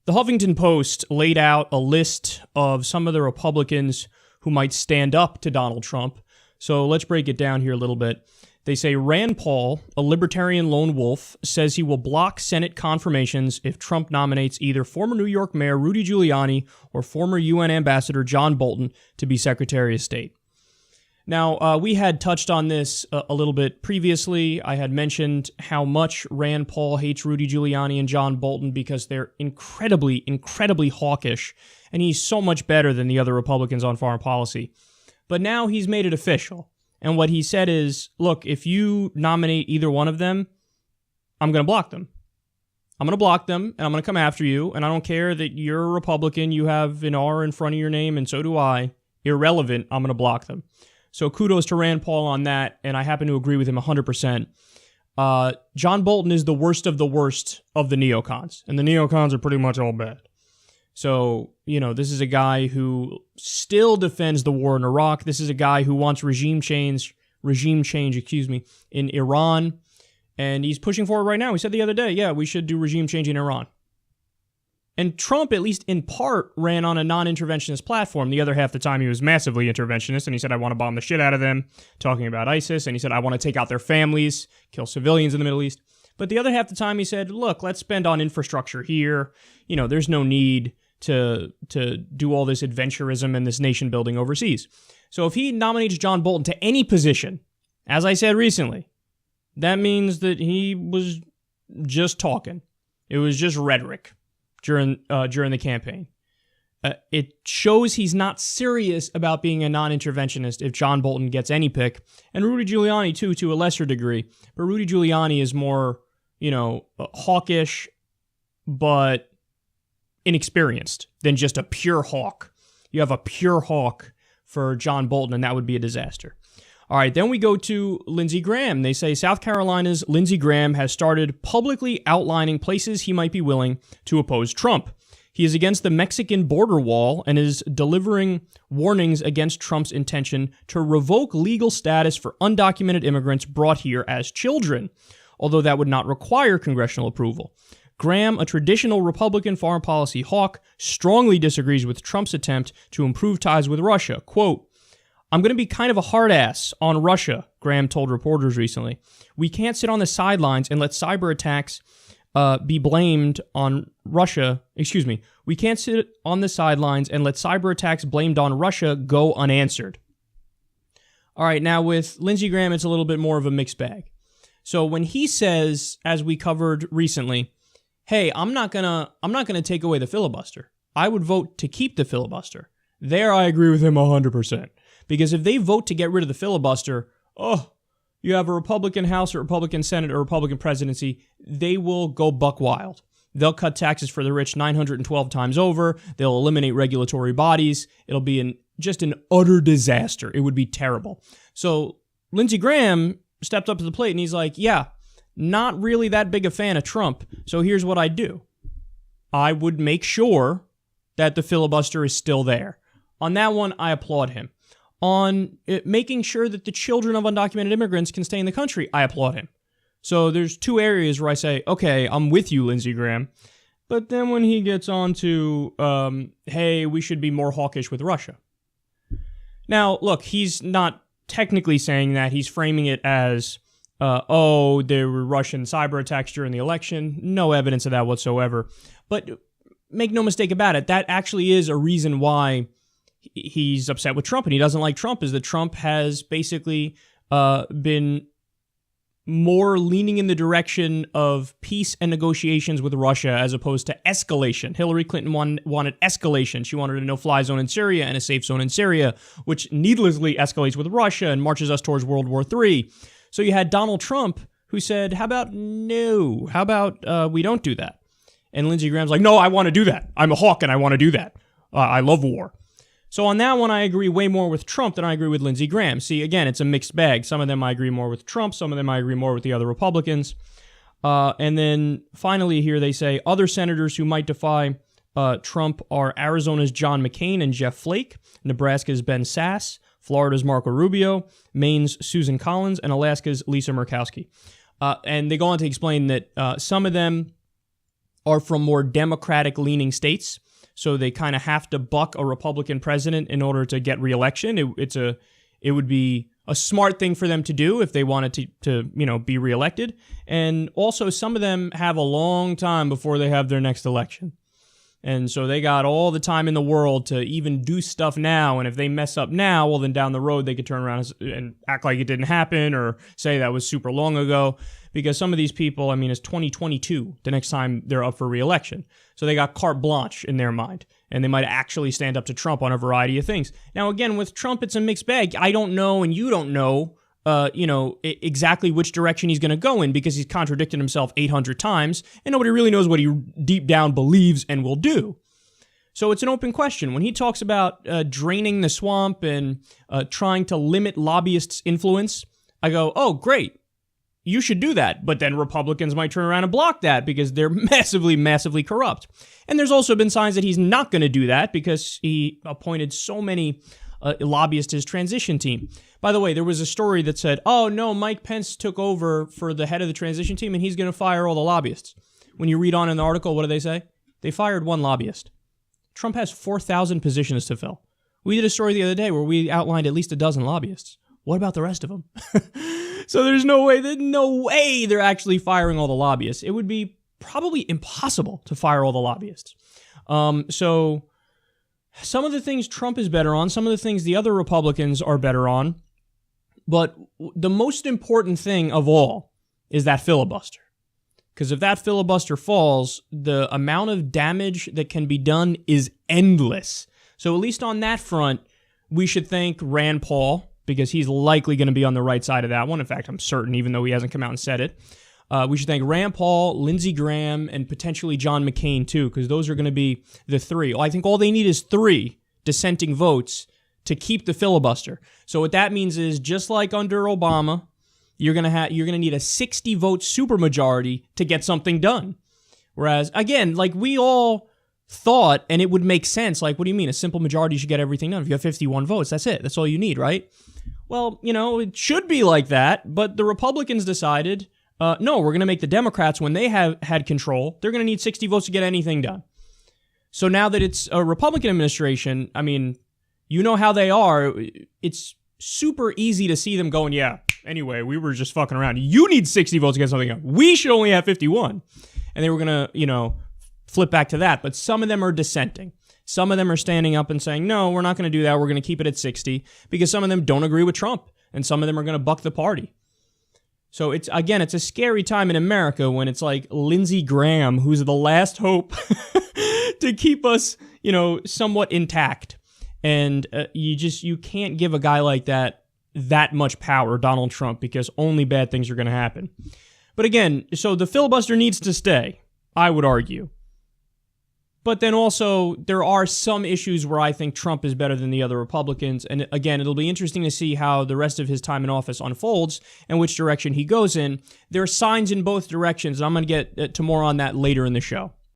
The Huffington Post laid out a list of some of the Republicans who might stand up to Donald Trump. So let's break it down here a little bit. They say Rand Paul, a libertarian lone wolf, says he will block Senate confirmations if Trump nominates either former New York Mayor Rudy Giuliani or former UN Ambassador John Bolton to be Secretary of State. Now, we had touched on this a little bit previously. I had mentioned how much Rand Paul hates Rudy Giuliani and John Bolton because they're incredibly, incredibly hawkish, and he's so much better than the other Republicans on foreign policy. But now he's made it official. And what he said is, look, if you nominate either one of them, I'm going to block them. I'm going to block them, and I'm going to come after you, and I don't care that you're a Republican, you have an R in front of your name, and so do I. Irrelevant, I'm going to block them. So kudos to Rand Paul on that, and I happen to agree with him 100%. John Bolton is the worst of the neocons, and the neocons are pretty much all bad. So, this is a guy who still defends the war in Iraq. This is a guy who wants regime change, in Iran, and he's pushing for it right now. He said the other day, yeah, we should do regime change in Iran. And Trump, at least in part, ran on a non-interventionist platform. The other half of the time, he was massively interventionist, and he said, I want to bomb the shit out of them, talking about ISIS, and he said, I want to take out their families, kill civilians in the Middle East. But the other half of the time, he said, look, let's spend on infrastructure here. There's no need to do all this adventurism and this nation building overseas. So if he nominates John Bolton to any position, as I said recently, that means that he was just talking. It was just rhetoric during the campaign. It shows he's not serious about being a non-interventionist if John Bolton gets any pick, and Rudy Giuliani too, to a lesser degree. But Rudy Giuliani is more, hawkish, but inexperienced than just a pure hawk. You have a pure hawk for John Bolton, and that would be a disaster. All right, then we go to Lindsey Graham. They say South Carolina's Lindsey Graham has started publicly outlining places he might be willing to oppose Trump. He is against the Mexican border wall and is delivering warnings against Trump's intention to revoke legal status for undocumented immigrants brought here as children, although that would not require congressional approval. Graham, a traditional Republican foreign policy hawk, strongly disagrees with Trump's attempt to improve ties with Russia. Quote, I'm going to be kind of a hard ass on Russia, Graham told reporters recently. We can't sit on the sidelines and let cyber attacks be blamed on Russia. We can't sit on the sidelines and let cyber attacks blamed on Russia go unanswered. All right, now with Lindsey Graham, it's a little bit more of a mixed bag. So when he says, as we covered recently, hey, I'm not gonna take away the filibuster. I would vote to keep the filibuster. There, I agree with him 100%. Because if they vote to get rid of the filibuster, you have a Republican House, a Republican Senate, or a Republican presidency, they will go buck wild. They'll cut taxes for the rich 912 times over. They'll eliminate regulatory bodies. It'll be just an utter disaster. It would be terrible. So Lindsey Graham stepped up to the plate and he's like, yeah, not really that big a fan of Trump, so here's what I'd do. I would make sure that the filibuster is still there. On that one, I applaud him. On making sure that the children of undocumented immigrants can stay in the country, I applaud him. So there's two areas where I say, okay, I'm with you, Lindsey Graham. But then when he gets on to, hey, we should be more hawkish with Russia. Now, look, he's not technically saying that. He's framing it as, there were Russian cyber attacks during the election. No evidence of that whatsoever. But make no mistake about it, that actually is a reason why he's upset with Trump and he doesn't like Trump, is that Trump has basically been more leaning in the direction of peace and negotiations with Russia as opposed to escalation. Hillary Clinton wanted escalation. She wanted a no-fly zone in Syria and a safe zone in Syria, which needlessly escalates with Russia and marches us towards World War III. So you had Donald Trump who said, how about no? How about we don't do that? And Lindsey Graham's like, no, I want to do that. I'm a hawk and I want to do that. I love war. So on that one, I agree way more with Trump than I agree with Lindsey Graham. See, again, it's a mixed bag. Some of them I agree more with Trump. Some of them I agree more with the other Republicans. And then finally here they say other senators who might defy Trump are Arizona's John McCain and Jeff Flake, Nebraska's Ben Sasse, Florida's Marco Rubio, Maine's Susan Collins, and Alaska's Lisa Murkowski. And they go on to explain that some of them are from more Democratic-leaning states, so they kind of have to buck a Republican president in order to get reelection. It would be a smart thing for them to do if they wanted to be reelected. And also, some of them have a long time before they have their next election. And so they got all the time in the world to even do stuff now. And if they mess up now, well, then down the road, they could turn around and act like it didn't happen or say that was super long ago. Because some of these people, I mean, it's 2022, the next time they're up for re-election. So they got carte blanche in their mind. And they might actually stand up to Trump on a variety of things. Now, again, with Trump, it's a mixed bag. I don't know, and you don't know, exactly which direction he's going to go in, because he's contradicted himself 800 times, and nobody really knows what he deep down believes and will do. So it's an open question. When he talks about draining the swamp and trying to limit lobbyists' influence, I go, oh, great. You should do that. But then Republicans might turn around and block that because they're massively, massively corrupt. And there's also been signs that he's not going to do that because he appointed so many lobbyists to his transition team. By the way, there was a story that said, oh, no, Mike Pence took over for the head of the transition team and he's going to fire all the lobbyists. When you read on in the article, what do they say? They fired one lobbyist. Trump has 4,000 positions to fill. We did a story the other day where we outlined at least a dozen lobbyists. What about the rest of them? So there's no way they're actually firing all the lobbyists. It would be probably impossible to fire all the lobbyists. So some of the things Trump is better on, some of the things the other Republicans are better on. But the most important thing of all is that filibuster. Because if that filibuster falls, the amount of damage that can be done is endless. So at least on that front, we should thank Rand Paul, because he's likely going to be on the right side of that one. In fact, I'm certain, even though he hasn't come out and said it. We should thank Rand Paul, Lindsey Graham, and potentially John McCain, too, because those are going to be the three. I think all they need is 3 dissenting votes to keep the filibuster. So what that means is, just like under Obama, you're going to need a 60-vote supermajority to get something done. Whereas, again, like we all thought, and it would make sense, like, what do you mean? A simple majority should get everything done. If you have 51 votes, that's it. That's all you need, right? Well, it should be like that, but the Republicans decided, no, we're going to make the Democrats, when they have had control, they're going to need 60 votes to get anything done. So now that it's a Republican administration, I mean, you know how they are. It's super easy to see them going, yeah, anyway, we were just fucking around. You need 60 votes to get something done. We should only have 51. And they were going to, flip back to that. But some of them are dissenting. Some of them are standing up and saying, no, we're not going to do that. We're going to keep it at 60, because some of them don't agree with Trump and some of them are going to buck the party. So it's a scary time in America when it's like Lindsey Graham, who's the last hope to keep us, somewhat intact. And you can't give a guy like that much power, Donald Trump, because only bad things are going to happen. But again, so the filibuster needs to stay, I would argue. But then also, there are some issues where I think Trump is better than the other Republicans. And again, it'll be interesting to see how the rest of his time in office unfolds and which direction he goes in. There are signs in both directions, and I'm going to get to more on that later in the show.